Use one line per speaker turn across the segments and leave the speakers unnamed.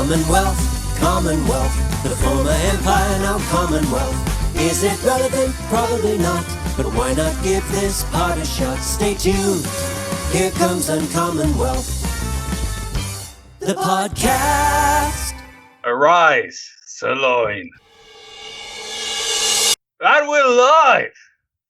Commonwealth, Commonwealth, the former empire, now Commonwealth. Is it relevant? Probably not, but why not give this part a shot? Stay tuned, here comes Uncommonwealth, the podcast.
Arise, Sir Loin. And we're live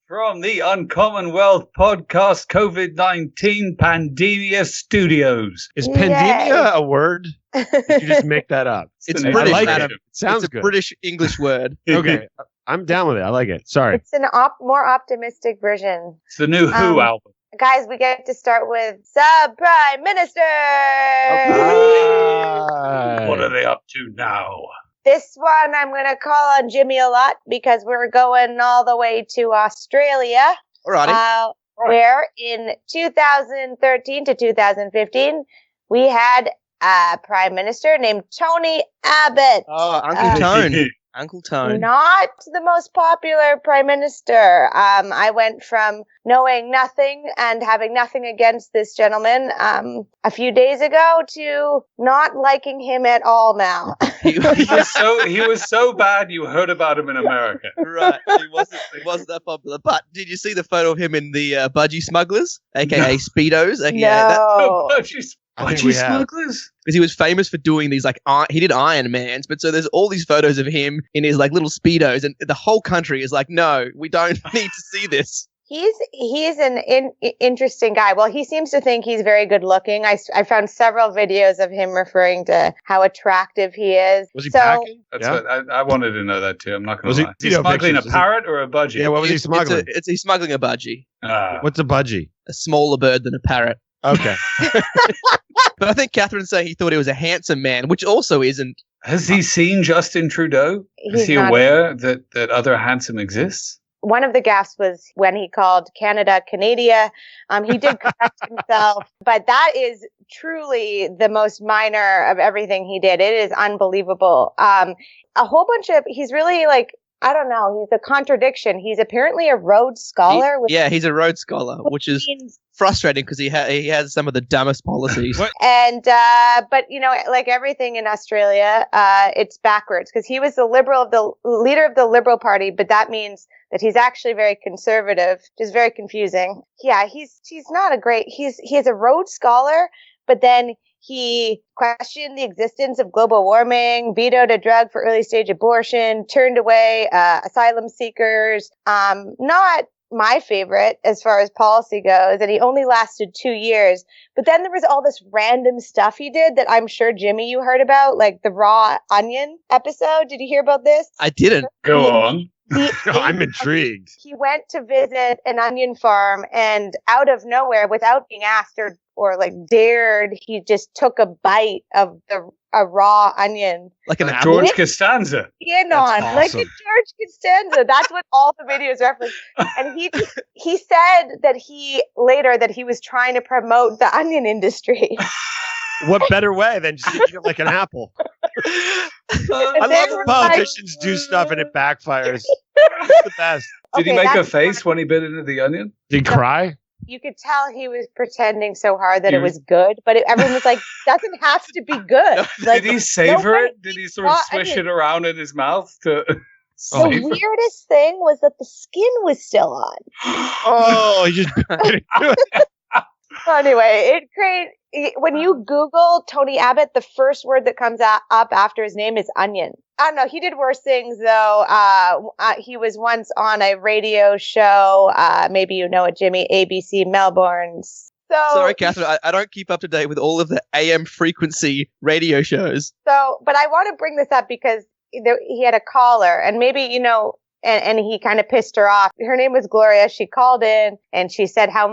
from the Uncommonwealth Podcast COVID-19 Pandemia Studios.
Is pandemia a word? Did you just make that up?
It's
I
British,
like
Adam.
it. Sounds
it's a
good.
British English word.
Okay, I'm down with it. I like it. Sorry.
It's an more optimistic version.
It's the new Who album.
Guys, we get to start with Sub Prime Minister.
What are they up to now?
This one I'm going to call on Jimmy a lot because we're going all the way to Australia.
Alrighty.
Where in 2013 to 2015, we had a prime minister named Tony Abbott.
Oh, Uncle Tone. Uncle Tone.
Not the most popular prime minister. I went from knowing nothing and having nothing against this gentleman a few days ago to not liking him at all now.
He was so bad you heard about him in America.
Right. He wasn't that popular. But did you see the photo of him in the budgie smugglers, aka Speedos?
No.
Budgie smugglers?
Because he was famous for doing these, he did Iron Mans, but so there's all these photos of him in his, little Speedos, and the whole country is like, no, we don't need to see this.
He's an interesting guy. Well, he seems to think he's very good looking. I found several videos of him referring to how attractive he is.
Was he packing?
That's what I wanted to know that too. I'm not going to lie.
He
Is he smuggling a parrot or a budgie?
Yeah, what was he smuggling?
He's smuggling a budgie.
What's a budgie?
A smaller bird than a parrot.
Okay.
But I think Catherine's saying he thought he was a handsome man, which also isn't.
Has he seen Justin Trudeau? Is he aware that other handsome exists?
One of the gaffes was when he called Canada Canada. He did correct himself, but that is truly the most minor of everything he did. It is unbelievable. A whole bunch of, he's really I don't know, he's a contradiction. He's apparently a Rhodes Scholar.
He's a Rhodes Scholar, which is frustrating because he has some of the dumbest policies.
And, but like everything in Australia, it's backwards because he was the leader of the Liberal Party, but that means that he's actually very conservative, which is very confusing. Yeah, he's not he is a Rhodes Scholar, but then he questioned the existence of global warming, vetoed a drug for early stage abortion, turned away asylum seekers. Not my favorite as far as policy goes, and he only lasted 2 years. But then there was all this random stuff he did that I'm sure, Jimmy, you heard about, like the raw onion episode. Did you hear about this?
I didn't.
Go on.
I'm intrigued.
He went to visit an onion farm, and out of nowhere, without being asked or dared, he just took a bite of a raw onion.
Like an
apple? George Costanza.
Awesome.
Like a George Costanza. That's what all the videos reference. And he said that he was trying to promote the onion industry.
What better way than just eating it like an apple? I love when politicians do stuff and it backfires. It's the best.
Did he make a face when he bit into the onion?
Did he cry?
You could tell he was pretending so hard that it was good, but everyone was like, doesn't have to be good.
Did he savor it? Did he sort of swish it around in his mouth to
The weirdest thing was that the skin was still on.
Oh, he just bit into it.
Anyway, when you Google Tony Abbott, the first word that comes up after his name is onion. I don't know. He did worse things, though. He was once on a radio show. Maybe you know it, Jimmy, ABC Melbourne's.
Sorry, Catherine, I don't keep up to date with all of the AM frequency radio shows.
But I want to bring this up because he had a caller, and maybe, and he kind of pissed her off. Her name was Gloria. She called in and she said how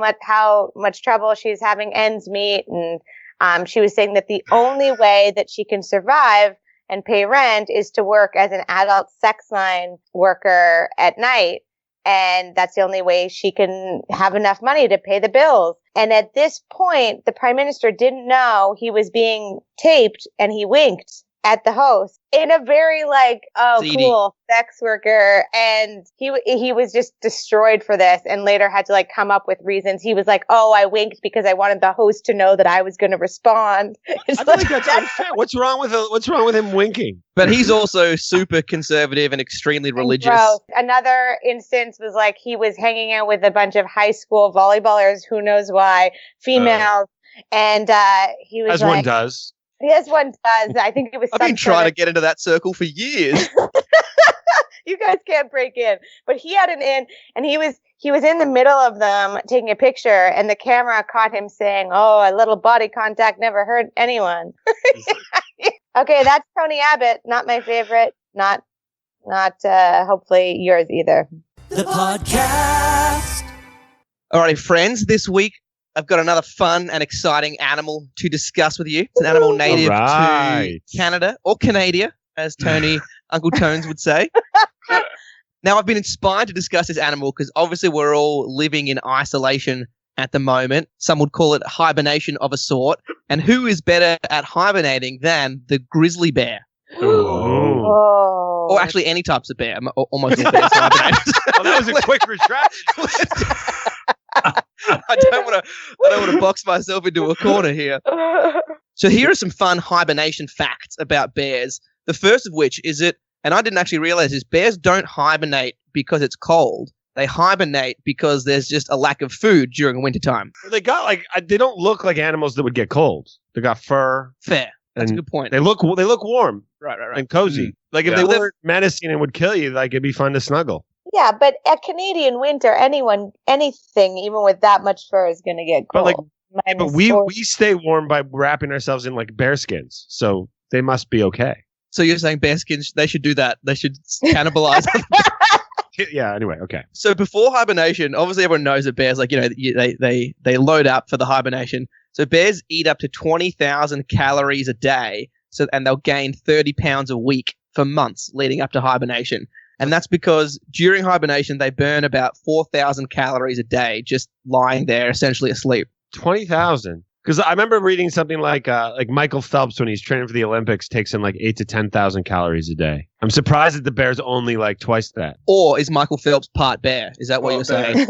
much trouble she's having ends meet. And she was saying that the only way that she can survive and pay rent is to work as an adult sex line worker at night. And that's the only way she can have enough money to pay the bills. And at this point, the prime minister didn't know he was being taped, and he winked at the host in a very like, oh,
Seedy.
cool sex worker. And he was just destroyed for this and later had to like come up with reasons. He was like, oh, I winked because I wanted the host to know that I was going to respond. It's
I feel like that's unfair. What's wrong with him winking?
But he's also super conservative and extremely religious.
Gross. Another instance was like he was hanging out with a bunch of high school volleyballers, who knows why, females. And he was
As
like,
one does.
Yes, one does. I think it was.
I've been trying to get into that circle for years.
You guys can't break in, but he had an in, and he was in the middle of them taking a picture, and the camera caught him saying, "Oh, a little body contact never hurt anyone." Okay, that's Tony Abbott. Not my favorite. Not hopefully yours either.
The podcast.
Alrighty, friends. This week I've got another fun and exciting animal to discuss with you. It's an animal native to Canada, or Canada, as Tony, Uncle Tones would say. Now, I've been inspired to discuss this animal because obviously we're all living in isolation at the moment. Some would call it hibernation of a sort. And who is better at hibernating than the grizzly bear?
Oh.
Or actually any types of bear. Almost all bears hibernate.
Well, that was a quick retraction.
I don't want to box myself into a corner here. So here are some fun hibernation facts about bears. The first of which is that, and I didn't actually realize this, bears don't hibernate because it's cold. They hibernate because there's just a lack of food during wintertime.
They got they don't look like animals that would get cold. They got fur.
Fair. That's a good point.
They look warm.
Right.
And cozy. Like if they weren't menacing and would kill you, like it'd be fun to snuggle.
Yeah, but at Canadian winter, anything, even with that much fur, is going to get cold.
But we stay warm by wrapping ourselves in like bear skins, so they must be okay.
So you're saying bearskins, they should do that. They should cannibalize.
Yeah, anyway, okay.
So before hibernation, obviously everyone knows that bears, they load up for the hibernation. So bears eat up to 20,000 calories a day, and they'll gain 30 pounds a week for months leading up to hibernation. And that's because during hibernation, they burn about 4,000 calories a day just lying there, essentially asleep.
20,000? Because I remember reading something like Michael Phelps, when he's training for the Olympics, takes in like 8,000 to 10,000 calories a day. I'm surprised that the bear's only like twice that.
Or is Michael Phelps part bear? Is that what you're saying?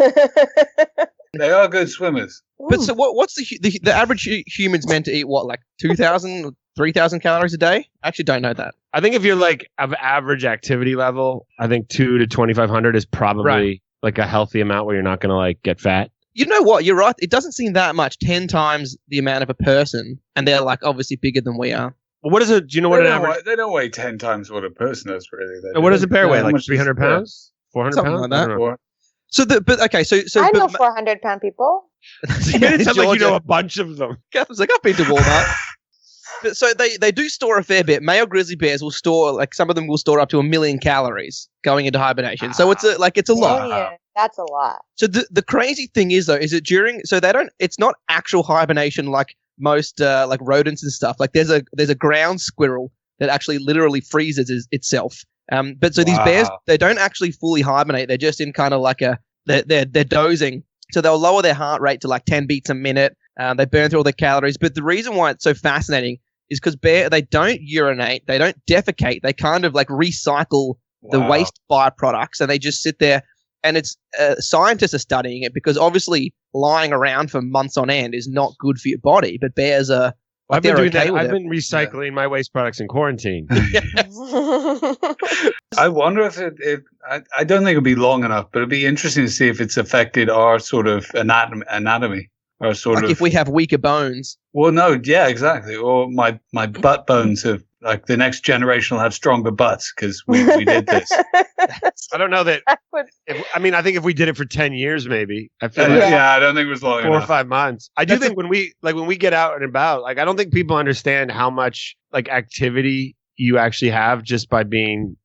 They are good swimmers.
But so what's the average human's meant to eat, what, like 2,000, 3,000 calories a day? I actually don't know that.
I think if you're like of average activity level, I think 2,000 to 2,500 is probably like a healthy amount where you're not going to like get fat.
You know what? You're right. It doesn't seem that much. 10 times the amount of a person, and they're like obviously bigger than we are.
Well, what is it? Do you know what an average?
They don't weigh 10 times what a person does, really.
What does a bear weigh? Like 300 pounds? 400
Something
pounds?
like that.
Or,
So
I know 400-pound people.
You made it sound like you know a bunch of them.
I was like, I've been to Walmart. But so they do store a fair bit. Male grizzly bears will store, like some of them will store up to 1 million calories going into hibernation. So it's a lot.
Yeah, that's a lot.
So the crazy thing is though, is that it's not actual hibernation like most like rodents and stuff. Like there's a ground squirrel that actually literally freezes itself. But so these bears, they don't actually fully hibernate. They're just in kind of like they're dozing. So they'll lower their heart rate to like 10 beats a minute. They burn through all their calories. But the reason why it's so fascinating is because they don't urinate, they don't defecate. They kind of like recycle the waste byproducts, and they just sit there. And it's scientists are studying it because obviously lying around for months on end is not good for your body. But bears are.
I've been doing that. I've been recycling my waste products in quarantine.
I wonder if I don't think it'll be long enough, but it'd be interesting to see if it's affected our sort of anatomy. Or sort of,
if we have weaker bones.
Well, no, yeah, exactly. Or my butt bones have, like, the next generation will have stronger butts because we did this.
I don't know that. I think if we did it for 10 years, maybe. I feel
I don't think it was long
4
enough.
or 5 months. I do think when we get out and about, like, I don't think people understand how much like activity you actually have just by going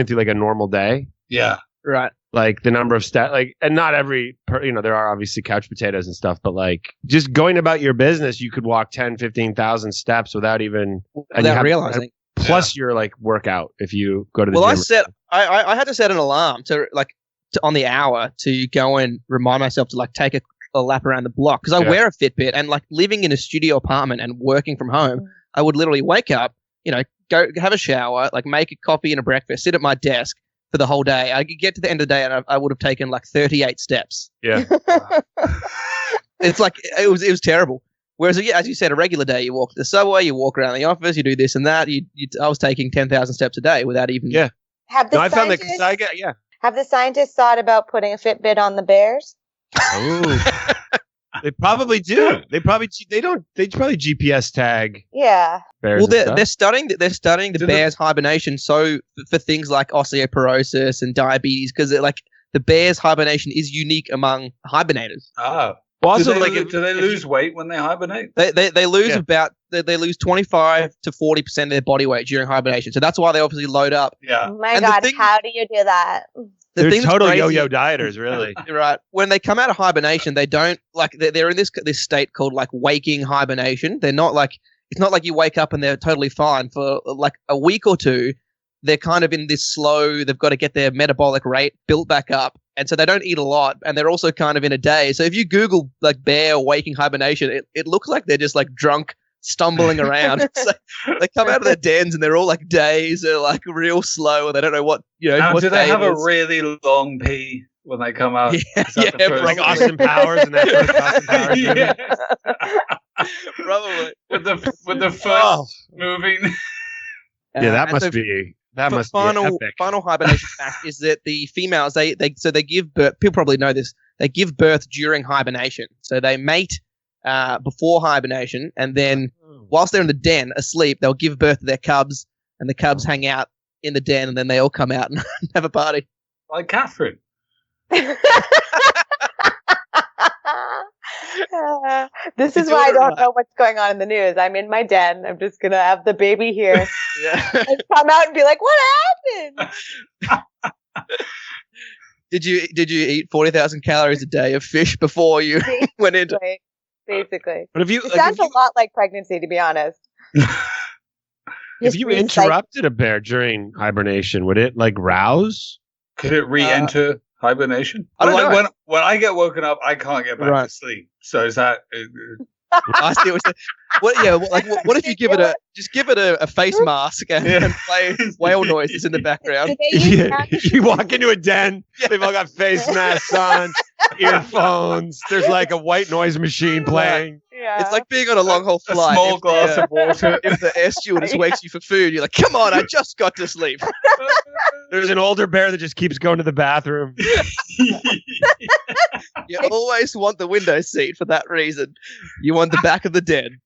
through like a normal day.
Yeah.
Right.
Like the number of steps, like, and not there are obviously couch potatoes and stuff, but like just going about your business, you could walk 10, 15,000 steps without
realizing.
Plus your like workout if you go to the gym.
I had to set an alarm on the hour to go and remind myself to like take a lap around the block because I wear a Fitbit, and like living in a studio apartment and working from home, I would literally wake up, go have a shower, like make a coffee and a breakfast, sit at my desk for the whole day. I could get to the end of the day and I would have taken like 38 steps.
Yeah.
It's like it was terrible. Whereas, as you said, a regular day, you walk to the subway, you walk around the office, you do this and that. I was taking 10,000 steps a day without even.
Yeah.
Have the
No, I found that
scientists,
yeah.
have the scientists thought about putting a Fitbit on the bears?
Oh. They probably do. They probably GPS tag.
Yeah.
Bears
Well,
and
they're
stuff.
studying the bear's hibernation for things like osteoporosis and diabetes because the bear's hibernation is unique among hibernators.
Oh.
Well, also,
Do they lose weight when they hibernate?
They lose they lose 25 to 40% of their body weight during hibernation. So that's why they obviously load up.
Yeah.
Oh my
And the
God,
thing-
how do you do that?
they're
thing that's
total
crazy-
yo-yo dieters, really.
You're right. When they come out of hibernation, they don't they're in this state called like waking hibernation. They're not like it's not like you wake up and they're totally fine for like a week or two. They're kind of in this slow. They've got to get their metabolic rate built back up, and so they don't eat a lot. And they're also kind of in a day. So if you Google like bear waking hibernation, it looks like they're just like drunk, stumbling around. So they come out of their dens and they're all like dazed. They're like real slow, and they don't know what
Now,
what
do they
day
have
it
a
is.
really long pee when they come out?
Yeah,
Is that the
yeah,
first
Like
thing?
Austin Powers and that first Austin Powers movie.
Yeah.
Probably.
with the foot
Oh.
moving.
Yeah, that
And
must
so
be that must
final
be epic.
final hibernation fact is that the females they give birth. People probably know this. They give birth during hibernation. So they mate before hibernation, and then whilst they're in the den asleep, they'll give birth to their cubs, and the cubs hang out in the den, and then they all come out and have a party.
Like Catherine.
This is
It's
why I
all
don't
right.
know what's going on in the news. I'm in my den. I'm just gonna have the baby here
Yeah.
and come out and be like, "What happened?"
Did you eat 40,000 calories a day of fish before you went into?
Basically,
But if you
it sounds a lot like pregnancy, to be honest.
if you interrupted a bear during hibernation, would it like rouse?
Could it re-enter hibernation?
I don't know.
When I get woken up, I can't get back to
Right.
sleep. So is that?
I see what you're saying. What? Yeah. What if you give it a face mask and play whale noises in the background?
Do they use
Yeah,
magic?
you walk into a den, they've all got face masks on, earphones. There's like a white noise machine playing.
Yeah.
It's like being on a long haul
A
flight.
small
If
glass
the,
of water.
if the air stewardess wakes you for food, you're like, "Come on, I just got to sleep."
There's an older bear that just keeps going to the bathroom.
You always want the window seat for that reason. You want the back of the den.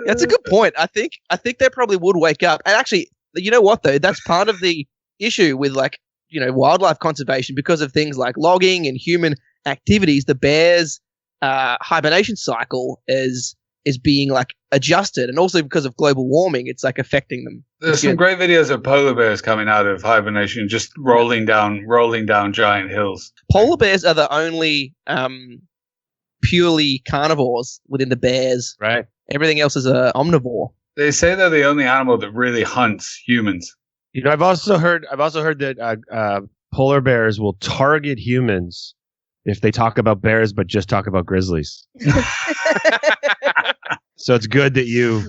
That's a good point. I think they probably would wake up. And actually, you know what though? That's part of the issue with wildlife conservation because of things like logging and human activities. The bear's hibernation cycle is being like adjusted, and also because of global warming, it's like affecting them.
There's some great videos of polar bears coming out of hibernation, just rolling down giant hills.
Polar bears are the only purely carnivores within the bears.
Right.
Everything else is a omnivore.
They say they're the only animal that really hunts humans.
You know, I've also heard that polar bears will target humans if they talk about bears, but just talk about grizzlies. So it's good that you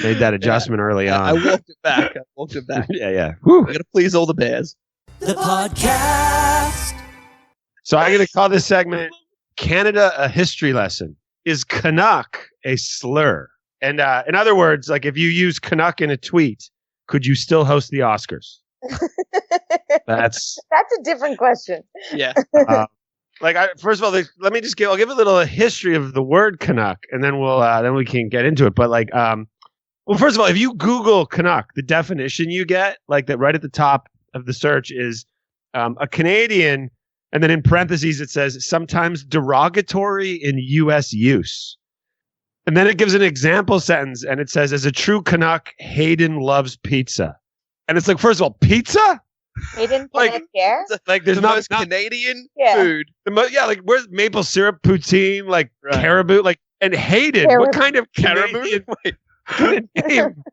made that adjustment early on.
I walked it back.
yeah. Whew.
I gotta please all the bears.
The podcast.
So I'm going to call this segment Canada a History Lesson. Is Canuck a slur? And in other words, like if you use Canuck in a tweet, could you still host the Oscars? That's
a different question.
Yeah.
First of all, I'll give a little history of the word Canuck, and then we can get into it. But well, first of all, if you Google Canuck, the definition you get, like that right at the top of the search is a Canadian, and then in parentheses it says sometimes derogatory in U.S. use. And then it gives an example sentence, and it says, as a true Canuck, Hayden loves pizza. And it's like, first of all, pizza?
Hayden
Like-
care?
Like there's
the
not
most Canadian
Yeah.
food.
where's maple syrup, poutine, like
Right.
caribou, like, and Hayden, what kind of
Caribou?
Canadian name?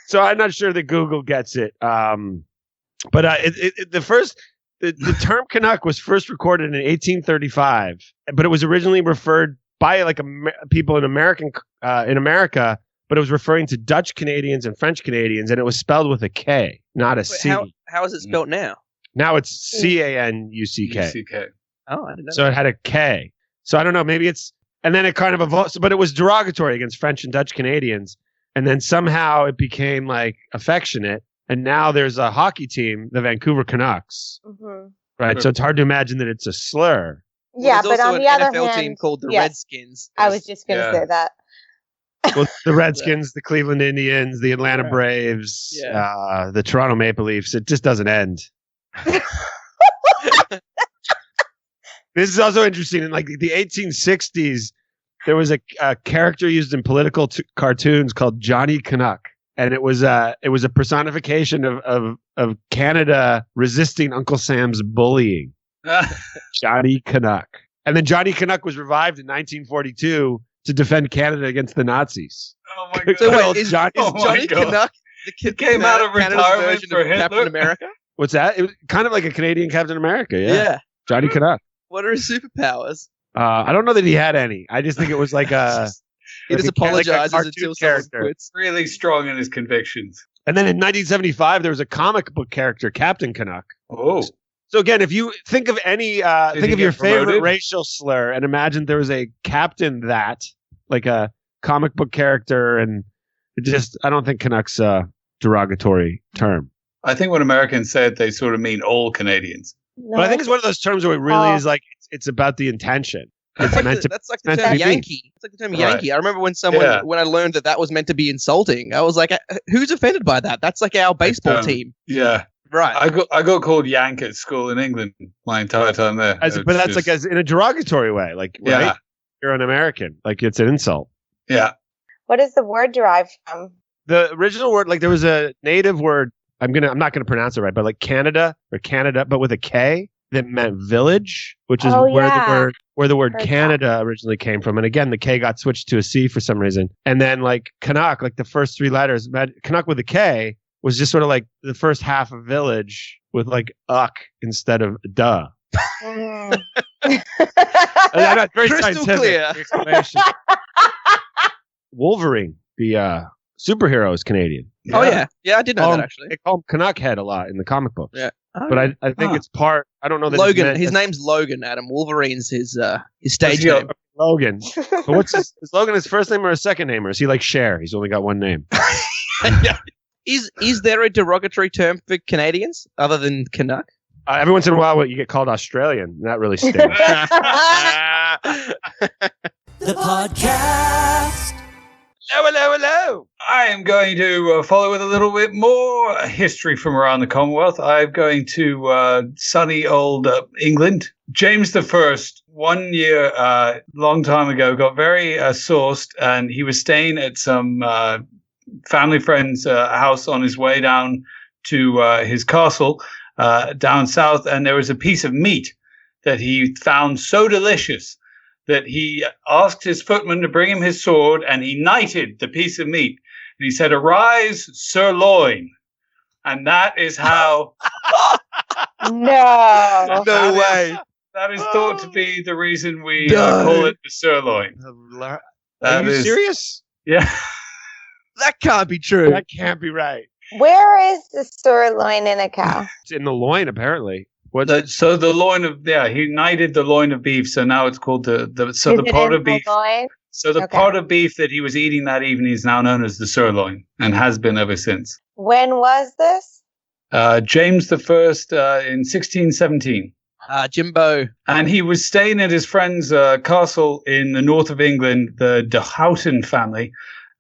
So I'm not sure that Google gets it. But the term Canuck was first recorded in 1835, but it was originally referred by people in America but it was referring to Dutch Canadians and French Canadians, and it was spelled with a K, not a
Wait,
C.
how is it spelled now?
Now it's Canuck.
UCK.
Oh, I didn't know.
So it had a K. So I don't know, maybe it's, and then it kind of evolved, but it was derogatory against French and Dutch Canadians. And then somehow it became like affectionate. And now there's a hockey team, the Vancouver Canucks.
Mhm.
Right. So it's hard to imagine that it's a slur.
Yeah,
There's
but
also
on the
an
other
NFL
hand,
team called the
yes,
Redskins.
I was just going to
Yeah.
say that.
Well, the Redskins, the Cleveland Indians, the Atlanta
Yeah.
Braves,
Yeah.
the Toronto Maple Leafs. It just doesn't end. This is also interesting. In like the 1860s, there was a character used in political cartoons called Johnny Canuck, and it was a personification of Canada resisting Uncle Sam's bullying. Johnny Canuck, and then Johnny Canuck was revived in 1942 to defend Canada against the Nazis.
Oh my god!
So
Good old
wait, is
Johnny-
Oh my
Johnny
God.
Canuck the kid
Came out of
Canada's
retirement
version
for
of Captain
Hitler?
America?
What's that? It was kind of like a Canadian Captain America. Yeah. Johnny Canuck.
What are his superpowers?
I don't know that he had any. I just think it was like a.
He just apologizes
cartoon
until someone
character.
quits.
Really strong in his convictions.
And then in 1975, there was a comic book character, Captain Canuck.
Oh,
So again, if you think of any,
Did
think
he
of your
get
favorite
promoted?
racial slur, and imagine there was a captain that, like a comic book character, and it just, I don't think Canuck's a derogatory term.
I think when Americans said they sort of mean all Canadians.
No,
But I think it's one of those terms where it really
Oh.
is like it's about the intention. It's
That's like
meant
the,
to.
that's like the
meant to
term
be.
Yankee. It's like the term
Right.
Yankee. I remember when when I learned that was meant to be insulting. I was like, "Who's offended by that? That's like our baseball team,
Yeah,
right?"
I got called Yank at school in England my entire time there.
But that's like as in a derogatory way, like
Yeah.
right? You're an American, like it's an insult.
yeah.
What is the word derived from?
The original word, like there was a native word. I'm not gonna pronounce it right, but like Canada, but with a K that meant village, which is
Oh,
where
yeah.
the word
Heard
Canada originally came from. And again, the K got switched to a C for some reason. And then like Canuck, like the first three letters, Canuck with a K was just sort of like the first half of village with like uck instead of duh.
Mm.
And that's very
Crystal
scientific
clear.
explanation. Wolverine, the superhero, is Canadian.
Oh yeah, I did know that actually.
They call him Canuck Head a lot in the comic books.
Yeah.
But I think
Huh.
it's part. I don't know that it's
Logan.
meant
His
as-
name's Logan. Adam Wolverine's his stage
he-
name.
Logan. But what's is Logan his first name or his second name, or is he like Cher? He's only got one name.
Is there a derogatory term for Canadians other than Canuck?
Every once in a while, you get called Australian. And that really stings.
The podcast.
Hello.
I am going to follow with a little bit more history from around the Commonwealth. I'm going to sunny old England. James I, 1 year, long time ago, got very sauced, and he was staying at some family friend's house on his way down to his castle down south, and there was a piece of meat that he found so delicious that he asked his footman to bring him his sword, and he knighted the piece of meat. And he said, "Arise, Sir Loin." And that is how
No.
No way.
that is thought to be the reason we
No.
call it the sirloin.
Are
That
you
is-
serious?
Yeah.
That can't be true.
That can't be right.
Where is the sirloin in a cow?
It's in the loin, apparently. What?
So the loin of he knighted the loin of beef. So now it's called the
Is it
part
in
of beef.
loin?
So the
Okay.
part of beef that he was eating that evening is now known as the sirloin and has been ever since.
When was this?
James I in 1617.
Jimbo.
And he was staying at his friend's castle in the north of England, the de Houghton family.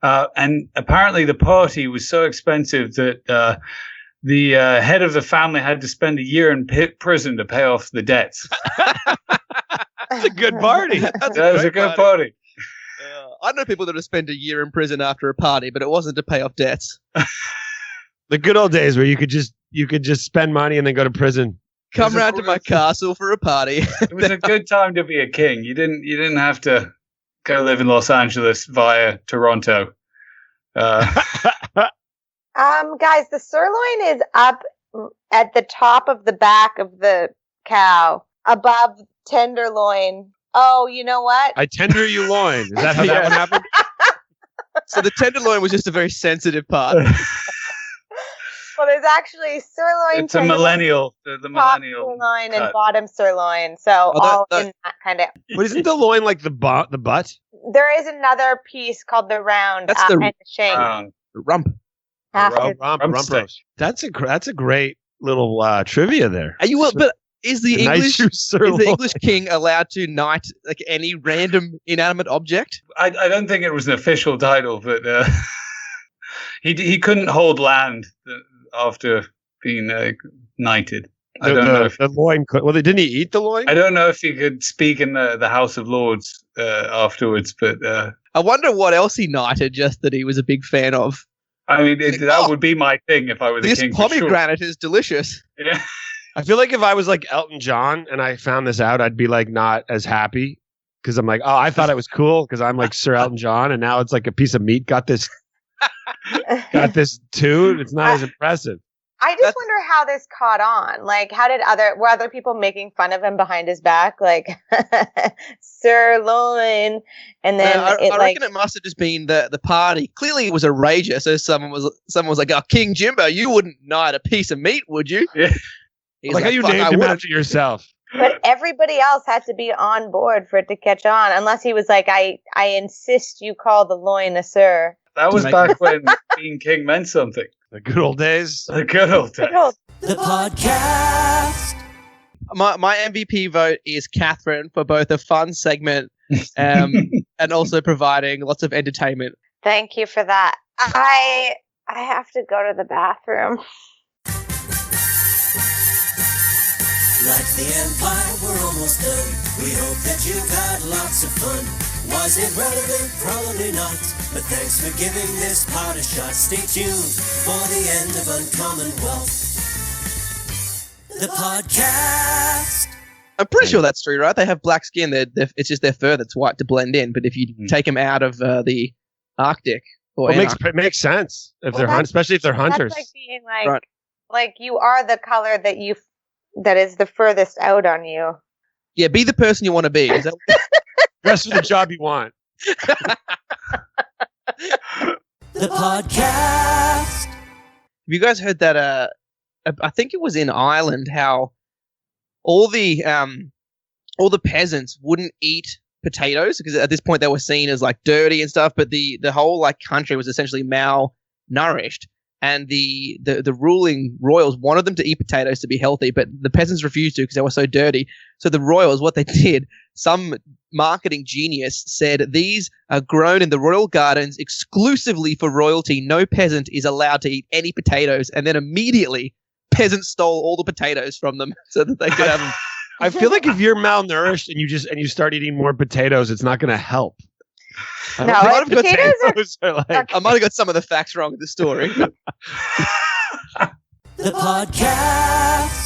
And apparently the party was so expensive that the head of the family had to spend a year in prison to pay off the debts.
That's a good party. That's
That was a
great
good party.
I know people that have spent a year in prison after a party, but it wasn't to pay off debts.
The good old days where you could just spend money and then go to prison.
Come
was a
round to my
great-
castle for a party.
It was a good time to be a king. You didn't have to go live in Los Angeles via Toronto.
Guys, the sirloin is up at the top of the back of the cow, above tenderloin. Oh, you know what?
I tender you loin. Is that how that
Yeah.
one happened?
So the tenderloin was just a very sensitive part.
Well, there's actually sirloin.
It's a millennial. The
top
millennial.
sirloin and
cut.
bottom sirloin. So in that kind of.
But isn't the loin like the butt?
There is another piece called the round
That's
and the shank.
Rump.
After-
Rump
steak.
roast. That's a great little trivia there.
Are you? But is the English
Nice
is the English king allowed to knight like any random inanimate object?
I don't think it was an official title, but he couldn't hold land after being knighted. I don't know if
the loin. Didn't he eat the loin?
I don't know if he could speak in the House of Lords afterwards, but
I wonder what else he knighted just that he was a big fan of.
I mean that would be my thing if I were the
This
king. For sure.
pomegranate is delicious.
Yeah.
I feel like if I was like Elton John and I found this out, I'd be like not as happy because I'm like, oh, I thought it was cool because I'm like Sir Elton John, and now it's like a piece of meat got this too. It's not as impressive.
I just wonder how this caught on. Like, were other people making fun of him behind his back? Like, Sir Loin. And then
I reckon it must have just been the party. Clearly it was a rager. So someone was like, oh, King Jimbo, you wouldn't knight a piece of meat, would you?
Yeah.
He's
Like how you
"Fuck,
named
I
him
would."
after yourself.
But everybody else had to be on board for it to catch on, unless he was like, I insist you call the loin a sir.
That was back when being king meant something.
The good old days.
The good old days.
The podcast.
My MVP vote is Catherine for both a fun segment and also providing lots of entertainment.
Thank you for that. I have to go to the bathroom.
Like the Empire, we're almost done. We hope that you've had lots of fun. Was it relevant? Probably not. But thanks for giving this part a shot. Stay tuned for the end of Uncommon Wealth. The podcast.
I'm pretty sure that's true, right? They have black skin. It's just their fur that's white to blend in. But if you take them out of the Arctic, or
It makes sense if they're especially if they're hunters.
That's like being like you are the color that is the furthest out on you.
yeah, be the person you want to be. Is that
Dress for the job you want.
The podcast.
Have you guys heard that? I think it was in Ireland how all the peasants wouldn't eat potatoes because at this point they were seen as like dirty and stuff. But the whole like country was essentially malnourished, and the ruling royals wanted them to eat potatoes to be healthy, but the peasants refused to because they were so dirty. So the royals, what they did, some marketing genius said, these are grown in the royal gardens exclusively for royalty. No peasant is allowed to eat any potatoes. And then immediately peasants stole all the potatoes from them so that they could have them.
I feel like if you're malnourished and you start eating more potatoes, it's not going to help.
No, potatoes
are like,
I might have got some of the facts wrong in the story.
The podcast.